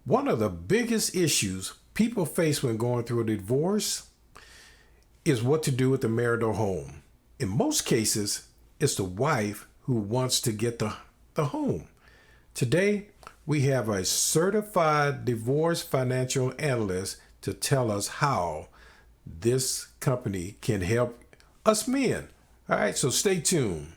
One of the biggest issues people face when going through a divorce is what to do with the marital home. In most cases, it's the wife who wants to get the home. Today, we have a certified divorce financial analyst to tell us how this company can help us men. All right, so stay tuned.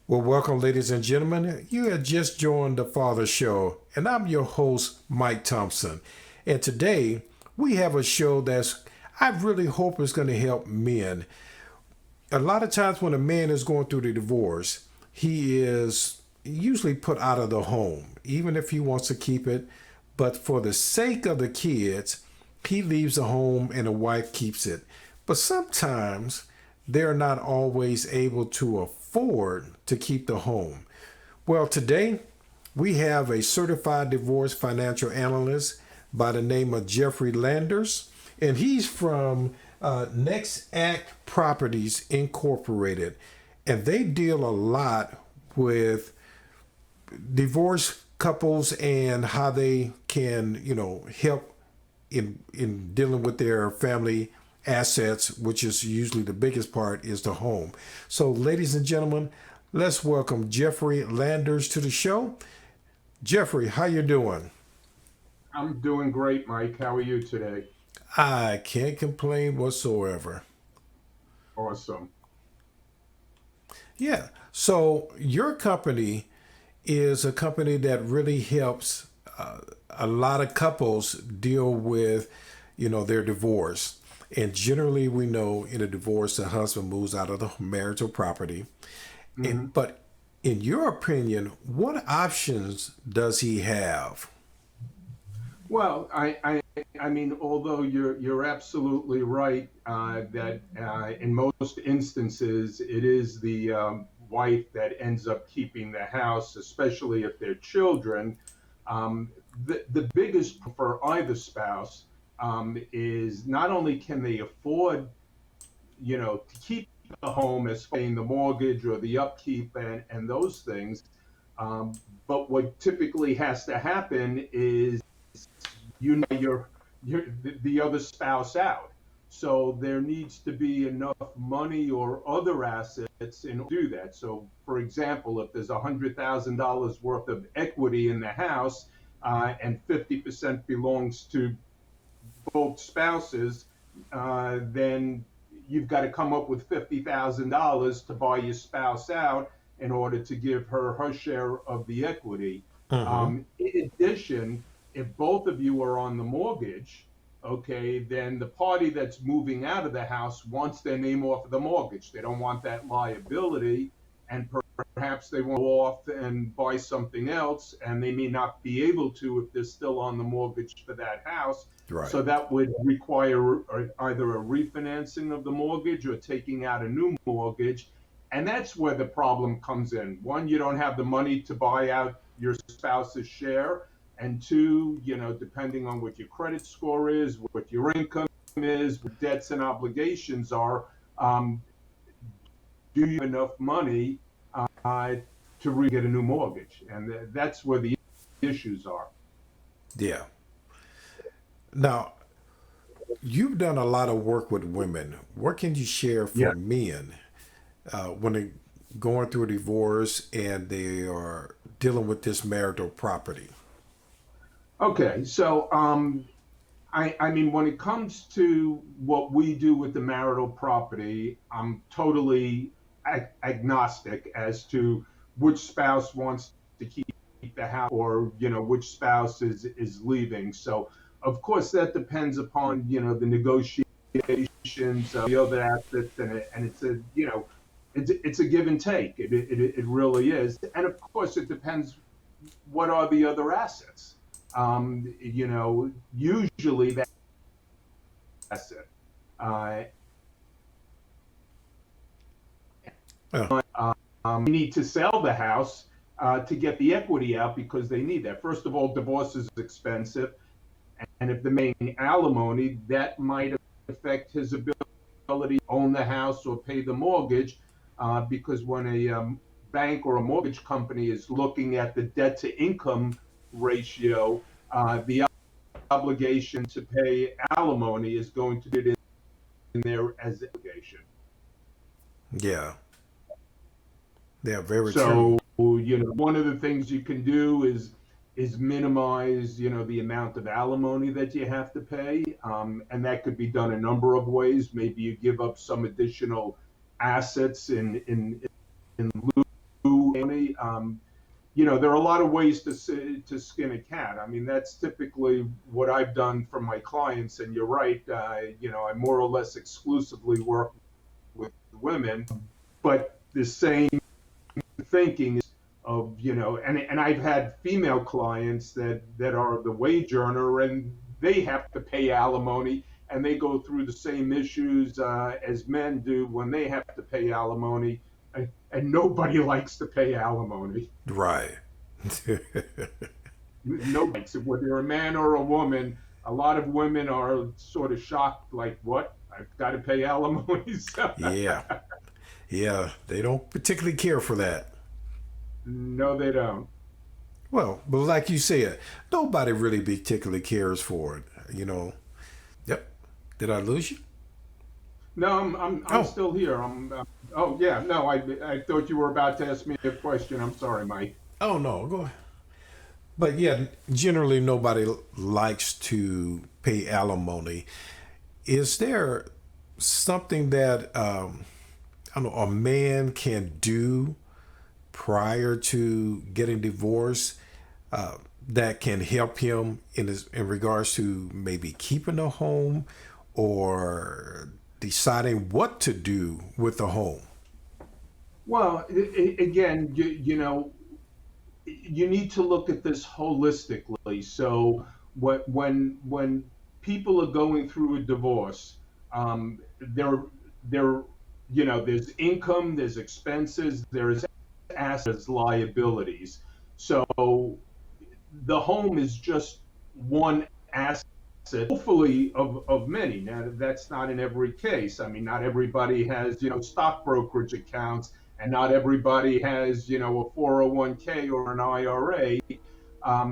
Well, welcome, ladies and gentlemen. You have just joined the Father Show, and I'm your host, Mike Thompson. And today we have a show I really hope is going to help men. A lot of times when a man is going through the divorce, he is usually put out of the home, even if he wants to keep it. But for the sake of the kids, he leaves the home and the wife keeps it. But sometimes they're not always able to afford to keep the home. Well, today we have a certified divorce financial analyst by the name of Jeffrey Landers, and he's from Nextstack Properties Incorporated, and they deal a lot with divorced couples and how they can, help in dealing with their family assets, which is usually the biggest part is the home. So, ladies and gentlemen, let's welcome Jeffrey Landers to the show. Jeffrey, how you doing? I'm doing great, Mike. How are you today? I can't complain whatsoever. Awesome. Yeah. So your company is a company that really helps a lot of couples deal with, their divorce. And generally, we know in a divorce, the husband moves out of the marital property. hmm But in your opinion, what options does he have? Well, I mean, although you're absolutely right that in most instances it is the wife that ends up keeping the house, especially if they're children. The biggest for either spouse is not only can they afford, to keep the home as paying the mortgage or the upkeep and those things, but what typically has to happen is the other spouse out. So there needs to be enough money or other assets in order to do that. So, for example, if there's $100,000 worth of equity in the house and 50% belongs to both spouses, then you've got to come up with $50,000 to buy your spouse out in order to give her share of the equity. Mm-hmm. In addition, if both of you are on the mortgage, okay, then the party that's moving out of the house wants their name off of the mortgage. They don't want that liability, and perhaps they want to go off and buy something else, and they may not be able to if they're still on the mortgage for that house. Right. So that would require either a refinancing of the mortgage or taking out a new mortgage. And that's where the problem comes in. One, you don't have the money to buy out your spouse's share. And two, depending on what your credit score is, what your income is, what debts and obligations are, do you have enough money to really get a new mortgage? And that's where the issues are. Yeah. Now, you've done a lot of work with women. What can you share Yeah. for men when they're going through a divorce and they are dealing with this marital property? Okay. So, I mean, when it comes to what we do with the marital property, I'm totally agnostic as to which spouse wants to keep the house or, which spouse is leaving. So, of course, that depends upon, the negotiations of the other assets, and it's it's a give and take. It really is. And of course, it depends what are the other assets. Usually that's it. Uh, Oh, they need to sell the house to get the equity out because they need that. First of all, divorce is expensive. And if the main alimony, that might affect his ability to own the house or pay the mortgage, because when a bank or a mortgage company is looking at the debt to income ratio, the obligation to pay alimony is going to be in there as an obligation. yeah. Yeah, very true. So, one of the things you can do is minimize, the amount of alimony that you have to pay, and that could be done a number of ways. Maybe you give up some additional assets in lieu of money. There are a lot of ways to skin a cat. I mean, that's typically what I've done for my clients. And you're right. I more or less exclusively work with women, but the same thinking of and I've had female clients that are the wage earner and they have to pay alimony and they go through the same issues as men do when they have to pay alimony, and nobody likes to pay alimony. Right. Nobody likes it, whether you're a man or a woman. A lot of women are sort of shocked, like, what, I've got to pay alimony? Yeah. Yeah, they don't particularly care for that. No, they don't. Well, but like you said, nobody really particularly cares for it. Yep. Did I lose you? No, I'm Oh, still here. Oh yeah, no, I thought you were about to ask me a question. I'm sorry, Mike. oh no, go ahead. But yeah, generally nobody likes to pay alimony. Is there something that I don't know a man can do prior to getting divorced uh, that can help him in regards to maybe keeping a home or deciding what to do with the home? Well, again, you need to look at this holistically. So when people are going through a divorce, there there's income, there's expenses, there's assets, liabilities. So the home is just one asset, hopefully of many. Now, that's not in every case. I mean, not everybody has, stock brokerage accounts, and not everybody has, a 401k or an IRA.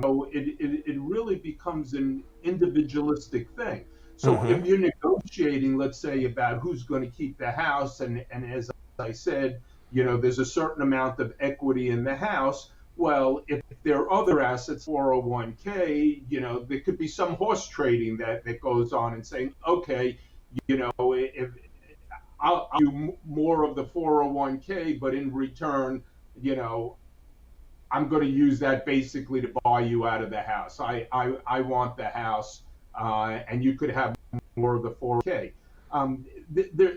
So it really becomes an individualistic thing. So Mm-hmm. if you're negotiating, let's say, about who's going to keep the house, and as I said, there's a certain amount of equity in the house. Well, if there are other assets, 401k, there could be some horse trading that goes on and saying, okay, if I'll do more of the 401k, but in return, you know, I'm going to use that basically to buy you out of the house. I want the house, and you could have more of the 401k.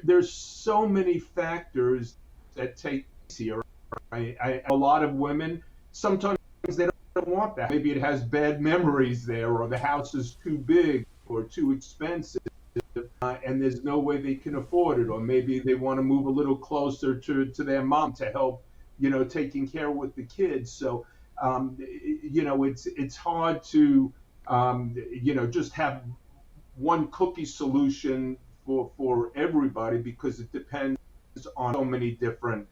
There's so many factors that take place here. A lot of women, sometimes they don't want that. Maybe it has bad memories there, or the house is too big or too expensive, and there's no way they can afford it. Or maybe they want to move a little closer to their mom to help, taking care with the kids. So, it's hard to, just have one cookie solution for everybody, because it depends on so many different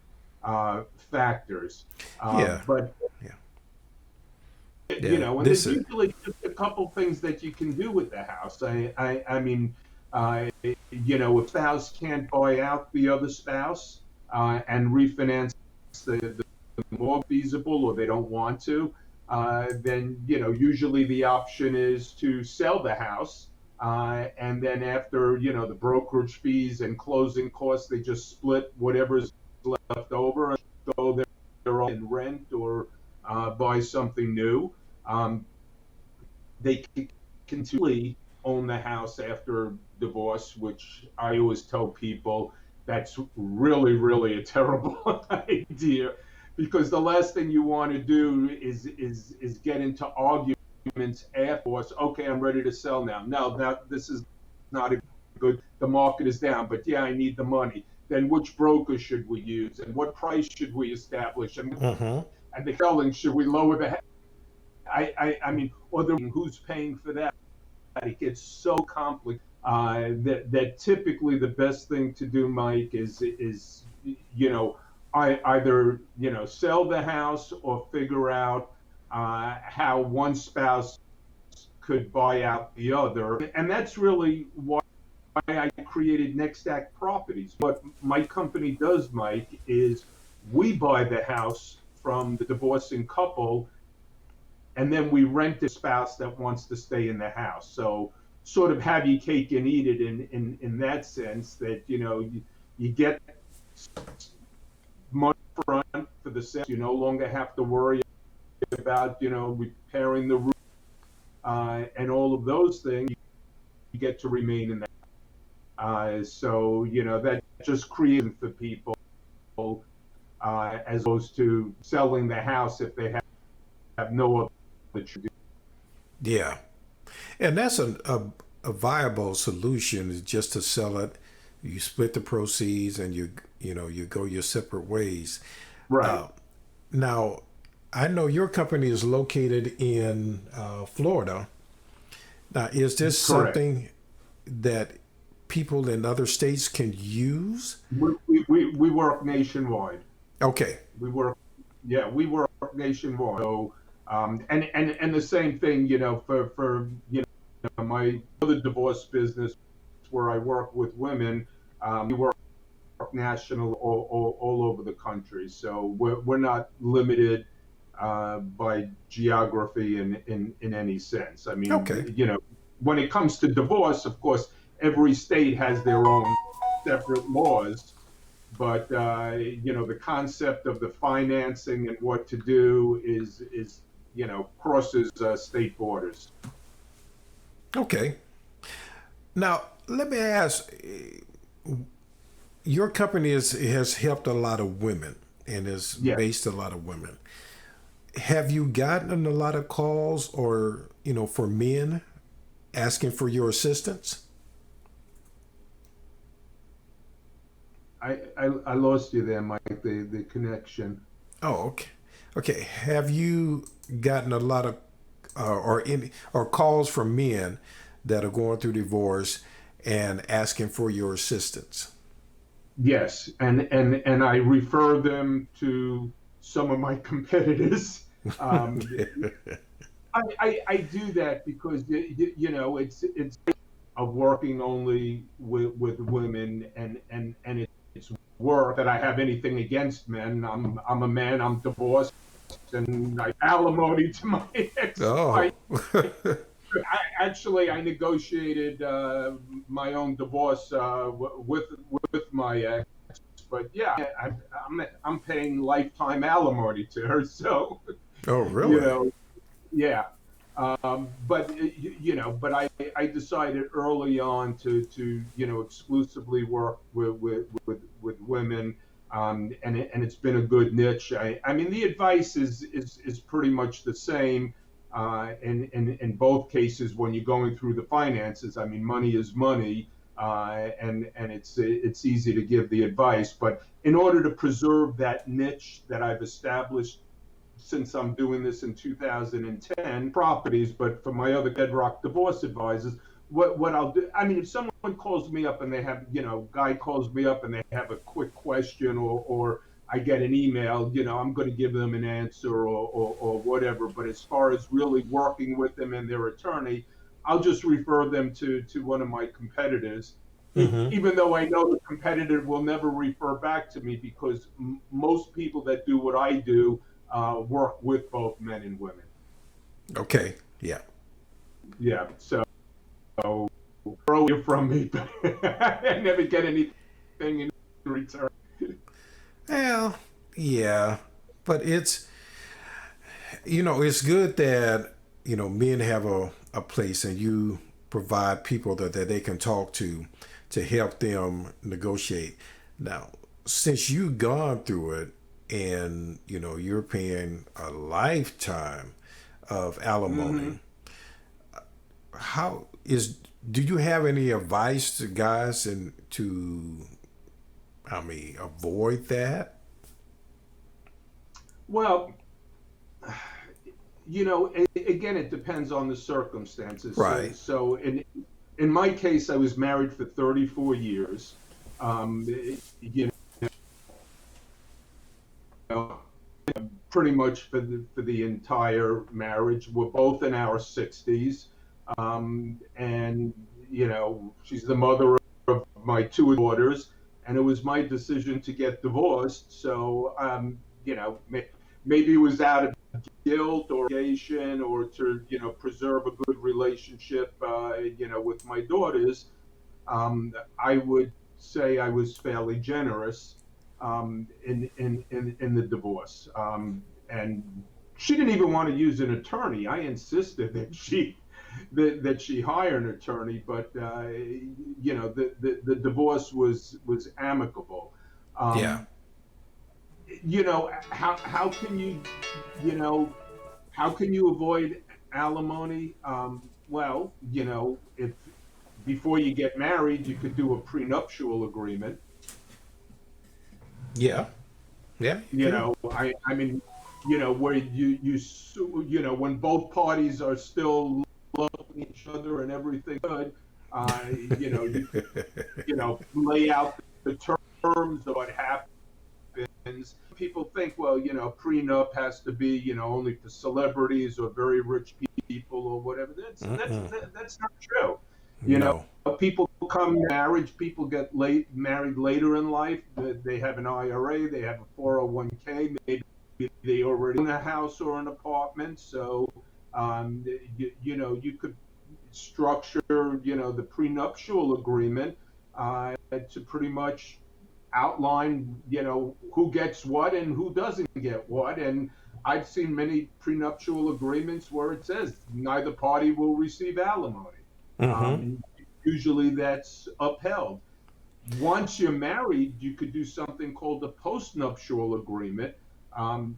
factors. Yeah. But Yeah. Yeah. and This there's is. usually just a couple things that you can do with the house. I mean, if spouse can't buy out the other spouse and refinance the more feasible, or they don't want to, then usually the option is to sell the house, and then after the brokerage fees and closing costs, they just split whatever's left over and go their own rent, or buy something new. Um, they can continually own the house after divorce, which I always tell people that's really, really a terrible idea, because the last thing you want to do is get into arguments afterwards. Okay, I'm ready to sell now. No, this is not a good. The market is down, but yeah, I need the money. Then which broker should we use, and what price should we establish, Mm-hmm. and the selling, should we lower the? I mean, or the who's paying for that? It gets so complicated that typically the best thing to do, Mike, is I either sell the house or figure out how one spouse could buy out the other, and that's really why I created Nextstack Properties. What my company does, Mike, is we buy the house from the divorcing couple, and then we rent a spouse that wants to stay in the house. So sort of have your cake and eat it in that sense, that you get money front for the sale. You no longer have to worry about repairing the roof and all of those things. You get to remain in that. So that just creates for people as opposed to selling the house if they have no other. Yeah. And that's a viable solution, is just to sell it. You split the proceeds and you go your separate ways. Right. Now, I know your company is located in Florida. Now, is this Correct. something that people in other states can use? We work nationwide. Okay. We work nationwide. So and the same thing, for my other divorce business where I work with women, we work national all over the country. So we're not limited by geography in any sense. I mean, Okay. when it comes to divorce, of course, every state has their own separate laws. But the concept of the financing and what to do is crosses state borders. Okay. Now, let me ask, your company has helped a lot of women and has Yeah. based a lot of women. Have you gotten a lot of calls or, for men asking for your assistance? I lost you there, Mike. The connection. Oh, okay. Okay. Have you gotten a lot of or calls from men that are going through divorce and asking for your assistance? Yes, and I refer them to some of my competitors. Um, I do that because it's of working only with women, and it's work that I have anything against men. I'm a man. I'm divorced, and I alimony to my ex. Oh. I negotiated my own divorce with my ex, but yeah, I'm paying lifetime alimony to her. So Oh, you really? know, yeah. But I decided early on to exclusively work with women, and it's been a good niche. I mean, the advice is pretty much the same in both cases when you're going through the finances. I mean, money is money, and it's easy to give the advice, but in order to preserve that niche that I've established since I'm doing this in 2010, properties, but for my other bedrock divorce advisors, what I'll do, I mean, if someone calls me up and they have, guy calls me up and they have a quick question, or I get an email, I'm going to give them an answer or whatever. But as far as really working with them and their attorney, I'll just refer them to one of my competitors, Mm-hmm. even though I know the competitor will never refer back to me, because most people that do what I do work with both men and women. Okay. Yeah. Yeah, so throw it from me, but I never get anything in return. Well, yeah, but it's good that, men have a place and you provide people that they can talk to help them negotiate. Now, since you've gone through it and, you're paying a lifetime of Mm-hmm. alimony, how Do you have any advice to guys and to, avoid that? Well, again, it depends on the circumstances. So, Right. so in my case, I was married for 34 years. Um, you know, pretty much for the entire marriage. We're both in our 60s, and she's the mother of my two daughters, and it was my decision to get divorced. So, maybe it was out of guilt or obligation or to preserve a good relationship with my daughters. I would say I was fairly generous in the divorce, and she didn't even want to use an attorney. I insisted that she hire an attorney, but the divorce was amicable. Yeah. Um, how can you know how can you avoid alimony? Well, if before you get married, you could do a prenuptial agreement. Yeah. Yeah. You could. I mean, where when both parties are still loving each other and everything good, you could, lay out the terms of what happens. People think, well, prenup has to be, only for celebrities or very rich people or whatever. Mm-mm. That's not true. You know, No. people come to marriage, people get married later in life. They have an IRA, they have a 401k, maybe they already own a house or an apartment. So, you could structure, the prenuptial agreement to pretty much outline, who gets what and who doesn't get what. And I've seen many prenuptial agreements where it says neither party will receive alimony. Mm-hmm. And usually that's upheld. Once you're married, you could do something called a postnuptial agreement.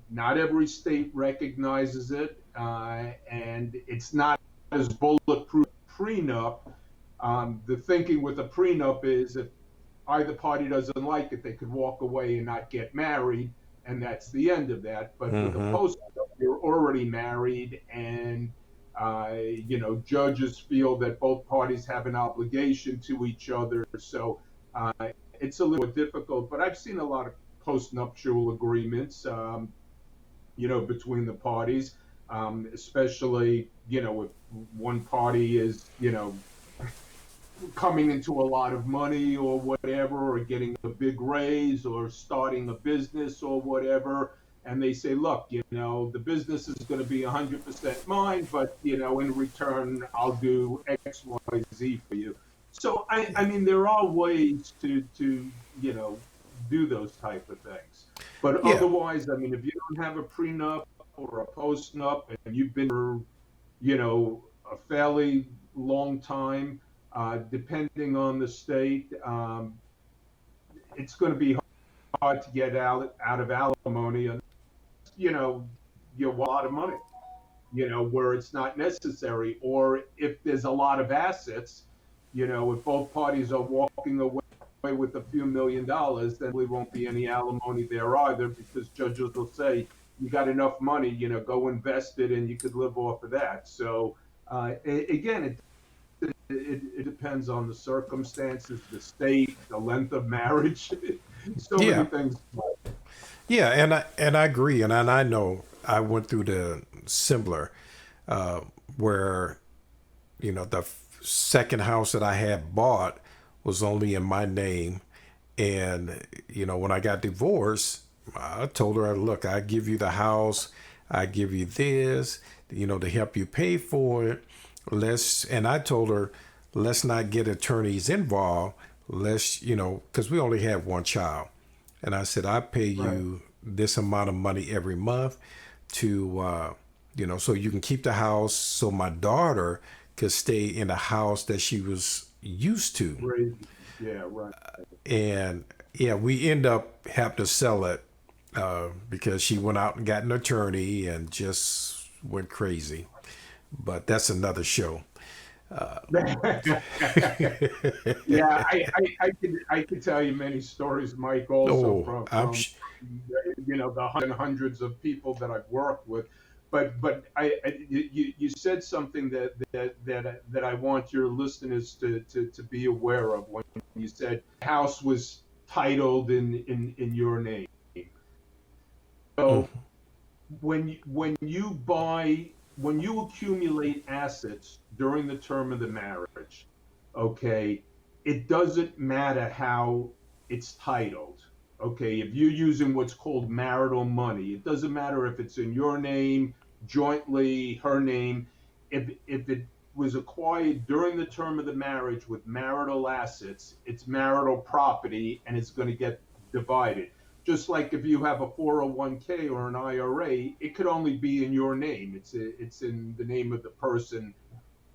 Not every state recognizes it, and it's not as bulletproof prenup. The thinking with a prenup is if either party doesn't like it, they could walk away and not get married, and that's the end of that. But with a Mm-hmm. post, you're already married, and judges feel that both parties have an obligation to each other. So uh, it's a little difficult. But I've seen a lot of post-nuptial agreements, between the parties, especially if one party is coming into a lot of money or whatever, or getting a big raise or starting a business or whatever. And they say, look, the business is going to be 100% mine, but, in return, I'll do X, Y, Z for you. So, I mean, there are ways to do those type of things. But Yeah. otherwise, I mean, if you don't have a prenup or a postnup and you've been for, a fairly long time, depending on the state, it's going to be hard to get out of alimony. And you want a lot of money, where it's not necessary, or if there's a lot of assets, if both parties are walking away with a few $1,000,000, then there won't be any alimony there either, because judges will say you got enough money, go invest it, and you could live off of that. So again, it depends on the circumstances, the state, the length of marriage, so many Yeah. things. Yeah. And I agree. And I know I went through the similar, where the second house that I had bought was only in my name, and when I got divorced, I told her, look, I give you the house, I give you this, to help you pay for it. And I told her, let's not get attorneys involved. Let's, because we only have one child. And I said, I pay Right. you this amount of money every month to, so you can keep the house so my daughter could stay in the house that she was used to. Right. Yeah, right. And yeah, we end up having to sell it because she went out and got an attorney and just went crazy. But that's another show. Yeah, I could tell you many stories, Mike, also Oh, from the hundreds of people that I've worked with. But you said something that I want your listeners to be aware of when you said house was titled in your name. So mhm, when you accumulate assets during the term of the marriage, okay, it doesn't matter how it's titled. Okay, if you're using what's called marital money, it doesn't matter if it's in your name, jointly, her name. If it was acquired during the term of the marriage with marital assets, it's marital property and it's going to get divided. Just like if you have a 401k or an IRA, it could only be in your name. It's in the name of the person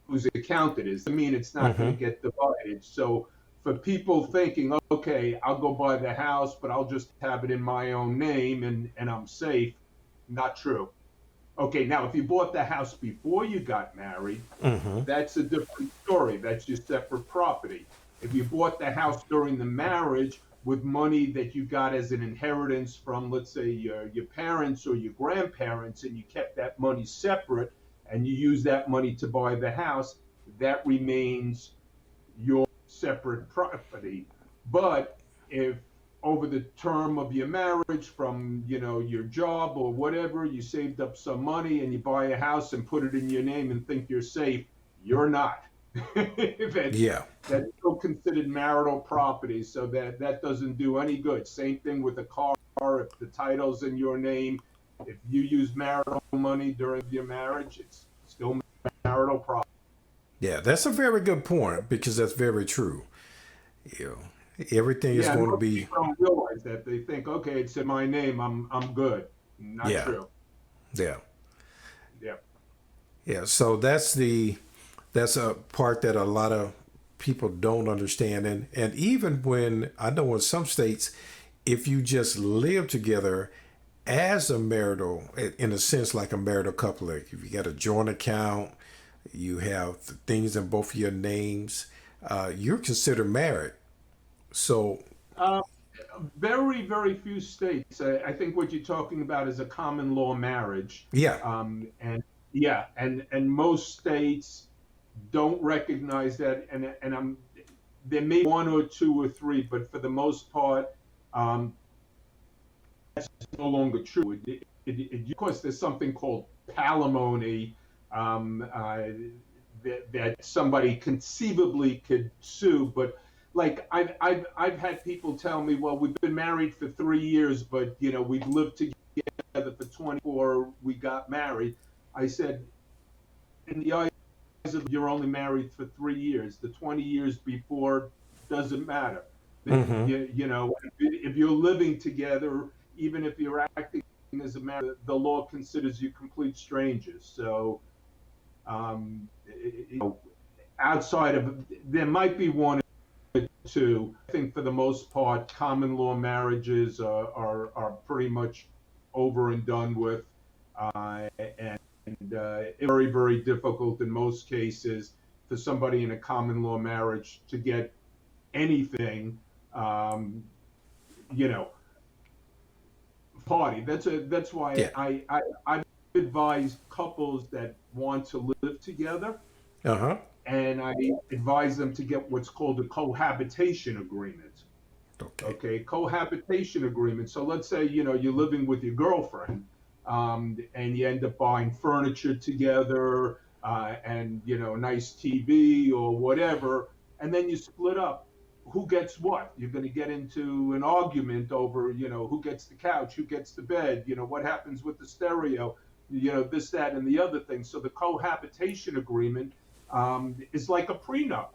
whose account it is. I mean, it's not going to mhm. get divided. So for people thinking, okay, I'll go buy the house, but I'll just have it in my own name and I'm safe, not true. Okay, now if you bought the house before you got married, Mhm. that's a different story. That's your separate property. If you bought the house during the marriage with money that you got as an inheritance from, let's say, your parents or your grandparents, and you kept that money separate and you use that money to buy the house, that remains your separate property. But if over the term of your marriage, from your job or whatever, you saved up some money and you buy a house and put it in your name and think you're safe, you're not. that's Yeah. that's still considered marital property, so that doesn't do any good. Same thing with a car. If the title's in your name, if you use marital money during your marriage, it's still marital property. Yeah, that's a very good point because that's very true. You know, everything is Yeah, going to most be, people don't realize that. They think, okay, it's in my name, I'm good. Not yeah, true. yeah, Yeah. yeah. So that's a part that a lot of people don't understand, and even when I know in some states, if you just live together as a marital, in a sense, like a marital couple, like if you got a joint account, you have things in both of your names, you're considered married. So, Uh, very, very few states. I think what you're talking about is a common law marriage. yeah. And yeah, and most states don't recognize that. And there may be one or two or three, but for the most part, um, no longer true. Of course, there's something called palimony, that somebody conceivably could sue. But like I've had people tell me, well, we've been married for 3 years, but we've lived together for 24. We got married. I said, in the eyes of, you're only married for 3 years. The 20 years before doesn't matter. Mm-hmm. If you're living together, even if you're acting as a married, the law considers you complete strangers. So, outside of, there might be one or two. I think for the most part, common law marriages are pretty much over and done with, and it's very, very difficult in most cases for somebody in a common law marriage to get anything, um, you know, party. That's why Yeah. I've advised couples that want to live together, Uh huh. and I advise them to get what's called a cohabitation agreement. Okay. Okay, cohabitation agreement. So let's say you're living with your girlfriend, and you end up buying furniture together, and nice TV or whatever, and then you split up. Who gets what? You're going to get into an argument over who gets the couch, who gets the bed, what happens with the stereo, this, that, and the other thing. So the cohabitation agreement, is like a prenup.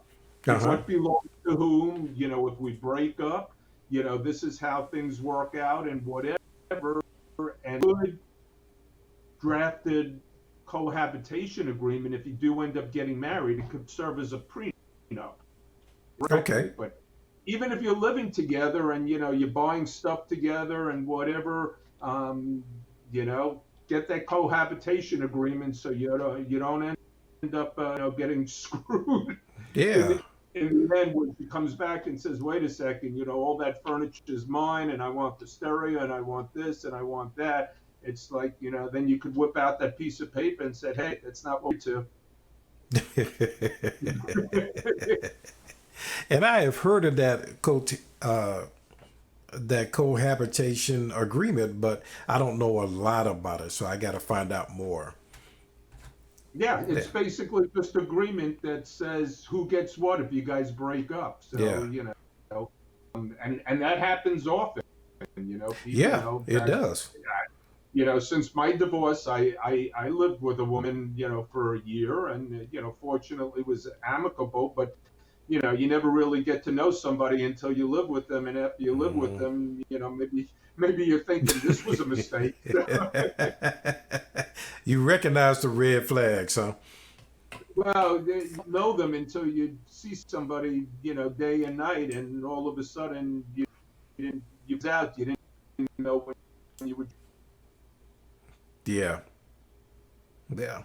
Uh huh. What belongs to whom? If we break up, this is how things work out and whatever. And good drafted cohabitation agreement, if you do end up getting married, it could serve as a prenup. Okay. Correctly. But even if you're living together and you're buying stuff together and whatever, get that cohabitation agreement so you don't end up getting screwed in Yeah. the, in the end when she comes back and says, wait a second, all that furniture is mine, and I want the stereo, and I want this, and I want that. It's like, then you could whip out that piece of paper and said, hey, that's not what we do. And I have heard of that cohabitation agreement, but I don't know a lot about it, so I got to find out more. Yeah, it's basically just agreement that says who gets what if you guys break up. So, Yeah, and that happens often. yeah, it does. Since my divorce, I lived with a woman, for a year, and fortunately was amicable. But you never really get to know somebody until you live with them, and after you live with Mm. them, maybe you're thinking this was a mistake. You recognize the red flags, huh? Well, you know them until you see somebody, day and night, and all of a sudden you was out. You didn't know when you would. Yeah, yeah.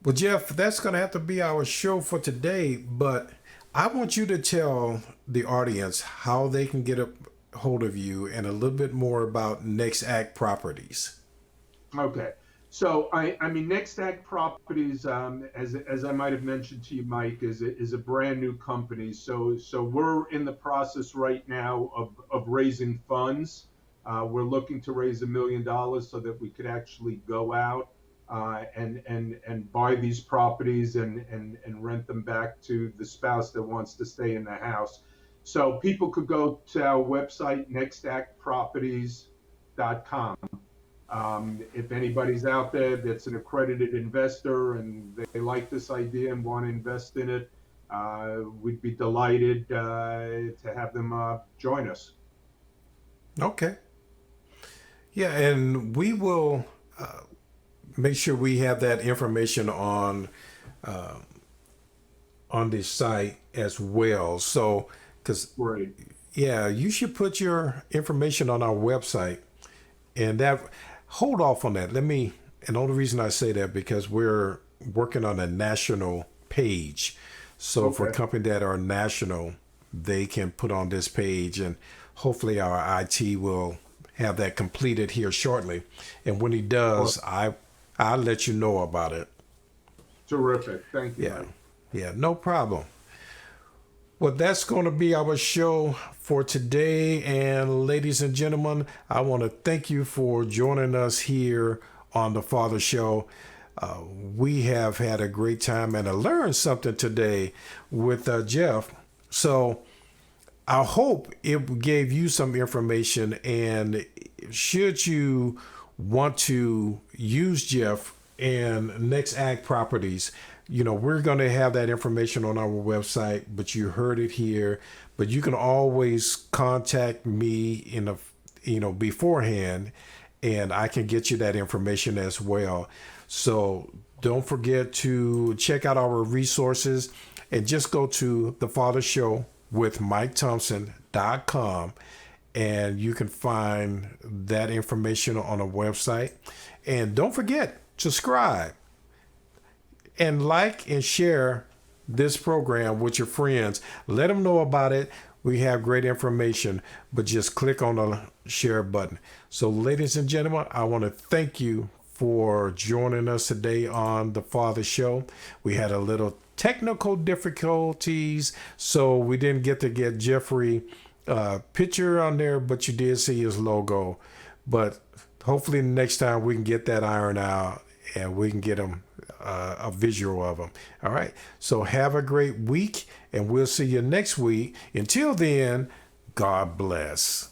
Well, Jeff, that's going to have to be our show for today, but I want you to tell the audience how they can get a hold of you and a little bit more about Nextstack Properties. Okay. So I mean, Nextstack Properties, as I might have mentioned to you, Mike, is a brand new company. So we're in the process right now of raising funds. We're looking to raise $1 million so that we could actually go out and buy these properties and rent them back to the spouse that wants to stay in the house. So people could go to our website, nextstackproperties.com. If anybody's out there that's an accredited investor and they like this idea and want to invest in it, we'd be delighted to have them join us. Okay. Yeah, and we will make sure we have that information uh, on the site as well. So, because Great. yeah, you should put your information on our website, and that hold off on that. And the only reason I say that because we're working on a national page. So for Okay. companies that are national, they can put on this page, and hopefully our IT will have that completed here shortly. And when he Well, does, I'll let you know about it. terrific. Thank you, Yeah. Mike. Yeah, no problem. Well, that's going to be our show for today. And ladies and gentlemen, I want to thank you for joining us here on the Father Show. We have had a great time and I learned something today with Jeff. So I hope it gave you some information. And should you want to use Jeff and Next Act Properties, we're going to have that information on our website, but you heard it here. But you can always contact me beforehand, and I can get you that information as well. So don't forget to check out our resources and just go to the Father Show with MikeThompson.com, and you can find that information on a website. And don't forget, subscribe and like and share this program with your friends. Let them know about it. We have great information, but just click on the share button. So, ladies and gentlemen, I want to thank you for joining us today on the Father Show. We had a little technical difficulties, so we didn't get to get Jeffrey picture on there, but you did see his logo. But hopefully next time we can get that iron out and we can get him a visual of them. All right. So have a great week, and we'll see you next week. Until then, God bless.